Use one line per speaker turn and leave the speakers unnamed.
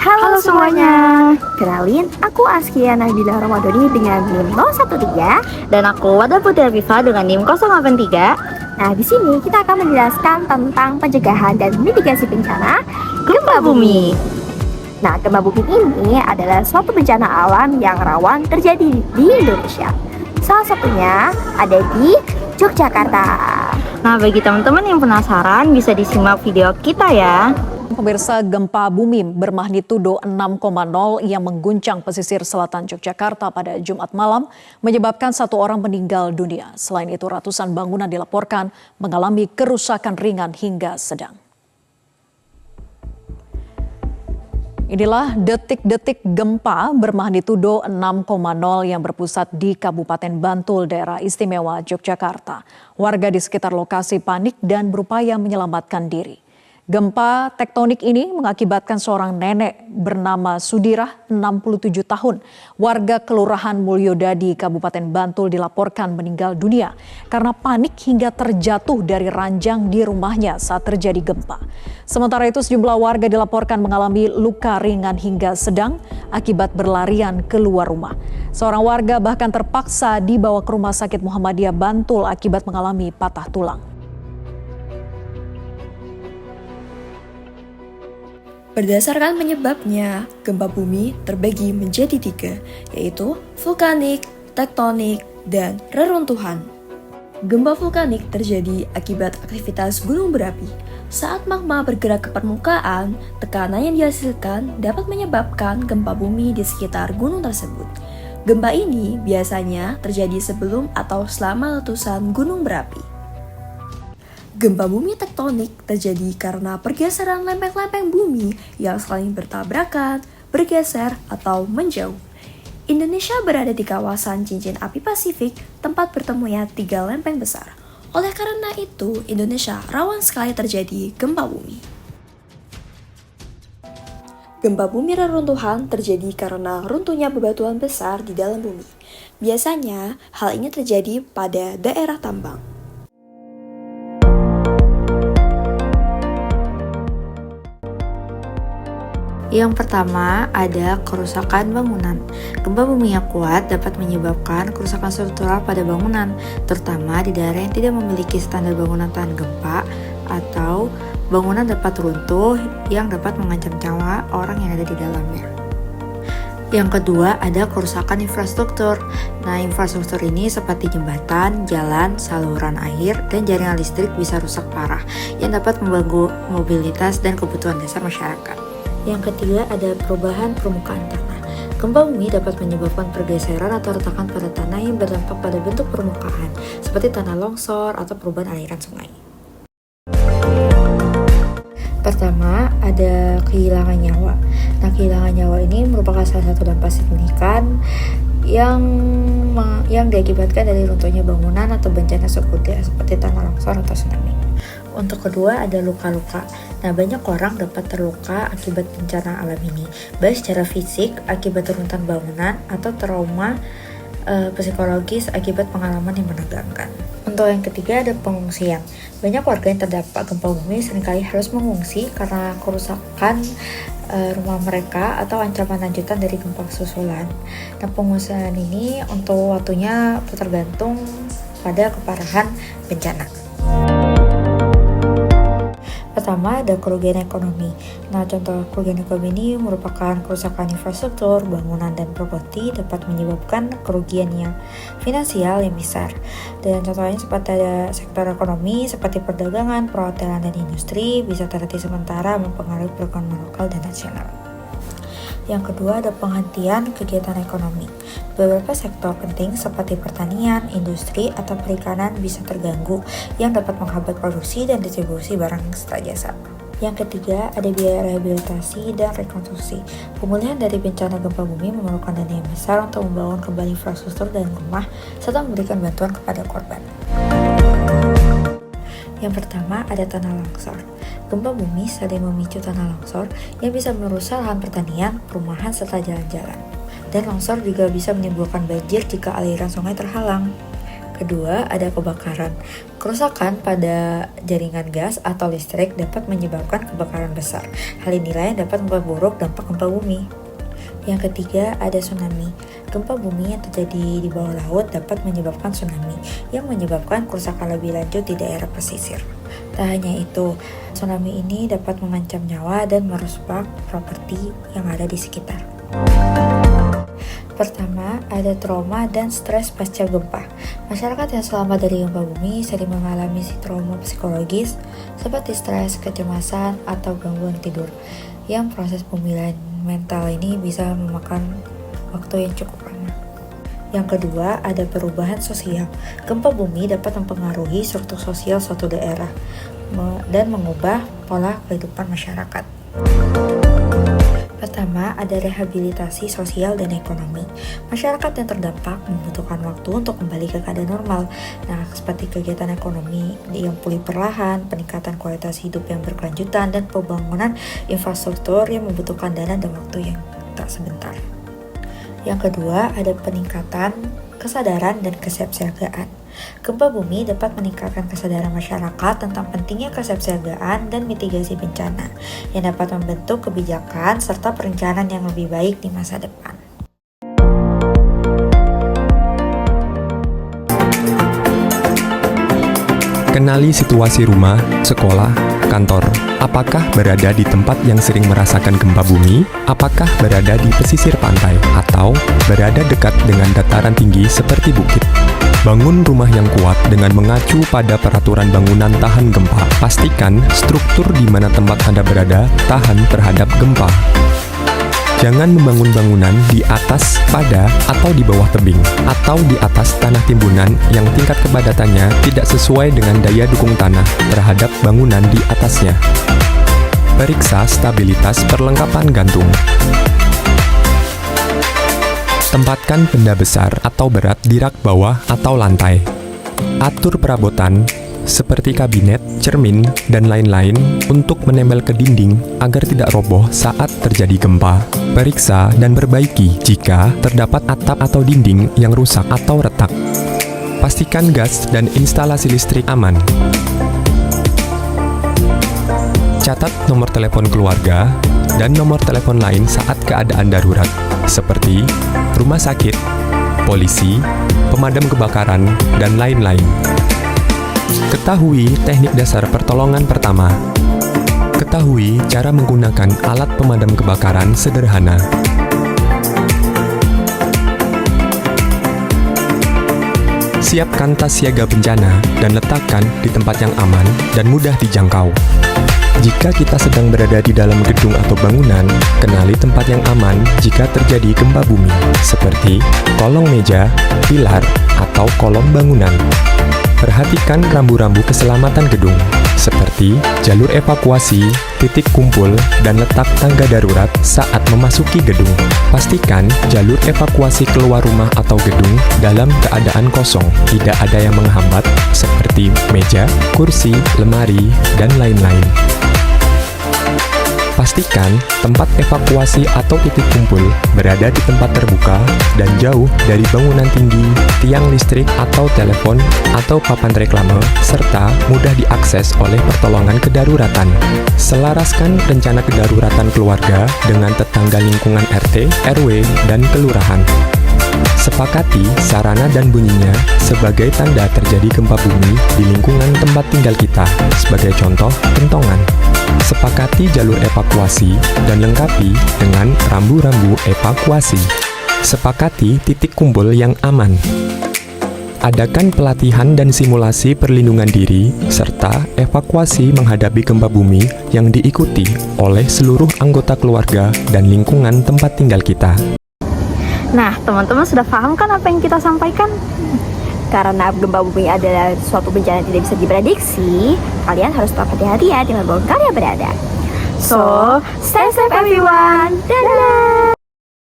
Halo semuanya, kenalin aku Askia Nabila Ramadhani dengan NIM 013
Dan aku Wada Putri Afifa dengan NIM 083.
Nah, di sini kita akan menjelaskan tentang pencegahan dan mitigasi bencana gempa bumi. Nah, gempa bumi ini adalah suatu bencana alam yang rawan terjadi di Indonesia. Salah satunya ada di Yogyakarta.
Nah, bagi teman-teman yang penasaran bisa disimak video kita ya.
Pemirsa, gempa bumi bermagnitudo 6,0 yang mengguncang pesisir selatan Yogyakarta pada Jumat malam menyebabkan 1 orang meninggal dunia. Selain itu ratusan bangunan dilaporkan mengalami kerusakan ringan hingga sedang. Inilah detik-detik gempa bermagnitudo 6,0 yang berpusat di Kabupaten Bantul, Daerah Istimewa Yogyakarta. Warga di sekitar lokasi panik dan berupaya menyelamatkan diri. Gempa tektonik ini mengakibatkan seorang nenek bernama Sudirah, 67 tahun, warga Kelurahan Mulyodadi, Kabupaten Bantul dilaporkan meninggal dunia karena panik hingga terjatuh dari ranjang di rumahnya saat terjadi gempa. Sementara itu sejumlah warga dilaporkan mengalami luka ringan hingga sedang akibat berlarian keluar rumah. Seorang warga bahkan terpaksa dibawa ke Rumah Sakit Muhammadiyah Bantul akibat mengalami patah tulang.
Berdasarkan penyebabnya, gempa bumi terbagi menjadi 3, yaitu vulkanik, tektonik, dan reruntuhan. Gempa vulkanik terjadi akibat aktivitas gunung berapi. Saat magma bergerak ke permukaan, tekanan yang dihasilkan dapat menyebabkan gempa bumi di sekitar gunung tersebut. Gempa ini biasanya terjadi sebelum atau selama letusan gunung berapi. Gempa bumi tektonik terjadi karena pergeseran lempeng-lempeng bumi yang saling bertabrakan, bergeser, atau menjauh. Indonesia berada di kawasan cincin api Pasifik, tempat bertemunya 3 lempeng besar. Oleh karena itu, Indonesia rawan sekali terjadi gempa bumi. Gempa bumi reruntuhan terjadi karena runtuhnya bebatuan besar di dalam bumi. Biasanya, hal ini terjadi pada daerah tambang.
Yang pertama ada kerusakan bangunan. Gempa bumi yang kuat dapat menyebabkan kerusakan struktural pada bangunan, terutama di daerah yang tidak memiliki standar bangunan tahan gempa atau bangunan dapat runtuh yang dapat mengancam nyawa orang yang ada di dalamnya. Yang kedua ada kerusakan infrastruktur. Nah, infrastruktur ini seperti jembatan, jalan, saluran air, dan jaringan listrik bisa rusak parah yang dapat mengganggu mobilitas dan kebutuhan dasar masyarakat. Yang ketiga ada perubahan permukaan tanah. Gempa bumi dapat menyebabkan pergeseran atau retakan pada tanah yang berdampak pada bentuk permukaan, seperti tanah longsor atau perubahan aliran sungai. Pertama, ada kehilangan nyawa. Nah, kehilangan nyawa ini merupakan salah satu dampak signifikan yang diakibatkan dari runtuhnya bangunan atau bencana sekunder seperti tanah longsor atau tsunami. Untuk kedua ada luka-luka. Nah, banyak orang dapat terluka akibat bencana alam ini, baik secara fisik akibat runtuhan bangunan atau trauma psikologis akibat pengalaman yang menegangkan. Untuk yang ketiga ada pengungsian. Banyak warga yang terdampak gempa bumi seringkali harus mengungsi karena kerusakan rumah mereka atau ancaman lanjutan dari gempa susulan. Nah, pengungsian ini untuk waktunya tergantung pada keparahan bencana. Pertama ada kerugian ekonomi. Nah, contoh kerugian ekonomi ini merupakan kerusakan infrastruktur, bangunan, dan properti dapat menyebabkan kerugian yang finansial yang besar. Dan contohnya seperti ada sektor ekonomi seperti perdagangan, perhotelan, dan industri bisa terhenti sementara mempengaruhi perekonomian lokal dan nasional. Yang kedua ada penghentian kegiatan ekonomi. Beberapa sektor penting seperti pertanian, industri, atau perikanan bisa terganggu yang dapat menghambat produksi dan distribusi barang serta jasa. Yang ketiga ada biaya rehabilitasi dan rekonstruksi. Pemulihan dari bencana gempa bumi memerlukan dana yang besar untuk membangun kembali infrastruktur dan rumah serta memberikan bantuan kepada korban. Yang pertama ada tanah longsor. Gempa bumi sering memicu tanah longsor yang bisa merusak lahan pertanian, perumahan, serta jalan-jalan. Dan longsor juga bisa menimbulkan banjir jika aliran sungai terhalang. kedua, ada kebakaran. Kerusakan pada jaringan gas atau listrik dapat menyebabkan kebakaran besar. Hal inilah yang dapat memperburuk dampak gempa bumi. Yang ketiga, ada tsunami. Gempa bumi yang terjadi di bawah laut dapat menyebabkan tsunami yang menyebabkan kerusakan lebih lanjut di daerah pesisir. Tak hanya itu, tsunami ini dapat mengancam nyawa dan merusak properti yang ada di sekitar. Pertama, ada trauma dan stres pasca gempa. Masyarakat yang selamat dari gempa bumi sering mengalami trauma psikologis seperti stres, kecemasan, atau gangguan tidur. Yang proses pemulihan mental ini bisa memakan waktu yang cukup lama. Yang kedua, ada perubahan sosial. Gempa bumi dapat mempengaruhi struktur sosial suatu daerah dan mengubah pola kehidupan masyarakat. Pertama, ada rehabilitasi sosial dan ekonomi. Masyarakat yang terdampak membutuhkan waktu untuk kembali ke keadaan normal. Nah, seperti kegiatan ekonomi yang pulih perlahan, peningkatan kualitas hidup yang berkelanjutan, dan pembangunan infrastruktur yang membutuhkan dana dan waktu yang tak sebentar. Yang kedua, ada peningkatan kesadaran dan kesiapsiagaan. Gempa bumi dapat meningkatkan kesadaran masyarakat tentang pentingnya kesiapsiagaan dan mitigasi bencana, yang dapat membentuk kebijakan serta perencanaan yang lebih baik di masa depan.
Kenali situasi rumah, sekolah, kantor. Apakah berada di tempat yang sering merasakan gempa bumi? Apakah berada di pesisir pantai? Atau berada dekat dengan dataran tinggi seperti bukit? Bangun rumah yang kuat dengan mengacu pada peraturan bangunan tahan gempa. Pastikan struktur di mana tempat Anda berada tahan terhadap gempa. Jangan membangun bangunan di atas, pada, atau di bawah tebing, atau di atas tanah timbunan yang tingkat kepadatannya tidak sesuai dengan daya dukung tanah terhadap bangunan di atasnya. Periksa stabilitas perlengkapan gantung. Tempatkan benda besar atau berat di rak bawah atau lantai. Atur perabotan seperti kabinet, cermin, dan lain-lain untuk menempel ke dinding agar tidak roboh saat terjadi gempa. Periksa dan perbaiki jika terdapat atap atau dinding yang rusak atau retak. Pastikan gas dan instalasi listrik aman. Catat nomor telepon keluarga dan nomor telepon lain saat keadaan darurat, seperti rumah sakit, polisi, pemadam kebakaran, dan lain-lain. Ketahui teknik dasar pertolongan pertama. Ketahui cara menggunakan alat pemadam kebakaran sederhana. Siapkan tas siaga bencana dan letakkan di tempat yang aman dan mudah dijangkau. Jika kita sedang berada di dalam gedung atau bangunan, kenali tempat yang aman jika terjadi gempa bumi, seperti kolong meja, pilar, atau kolom bangunan. Perhatikan rambu-rambu keselamatan gedung, seperti jalur evakuasi, titik kumpul, dan letak tangga darurat saat memasuki gedung. Pastikan jalur evakuasi keluar rumah atau gedung dalam keadaan kosong, tidak ada yang menghambat, seperti meja, kursi, lemari, dan lain-lain. Pastikan tempat evakuasi atau titik kumpul berada di tempat terbuka dan jauh dari bangunan tinggi, tiang listrik atau telepon, atau papan reklame, serta mudah diakses oleh pertolongan kedaruratan. Selaraskan rencana kedaruratan keluarga dengan tetangga lingkungan RT, RW, dan kelurahan. Sepakati sarana dan bunyinya sebagai tanda terjadi gempa bumi di lingkungan tempat tinggal kita, sebagai contoh kentongan. Sepakati jalur evakuasi dan lengkapi dengan rambu-rambu evakuasi. Sepakati titik kumpul yang aman. Adakan pelatihan dan simulasi perlindungan diri serta evakuasi menghadapi gempa bumi yang diikuti oleh seluruh anggota keluarga dan lingkungan tempat tinggal kita.
Nah, teman-teman sudah paham kan apa yang kita sampaikan? Karena gempa bumi adalah suatu bencana yang tidak bisa diprediksi, kalian harus tetap hati-hati ya dengan kalian berada. So, stay safe everyone. Dadah!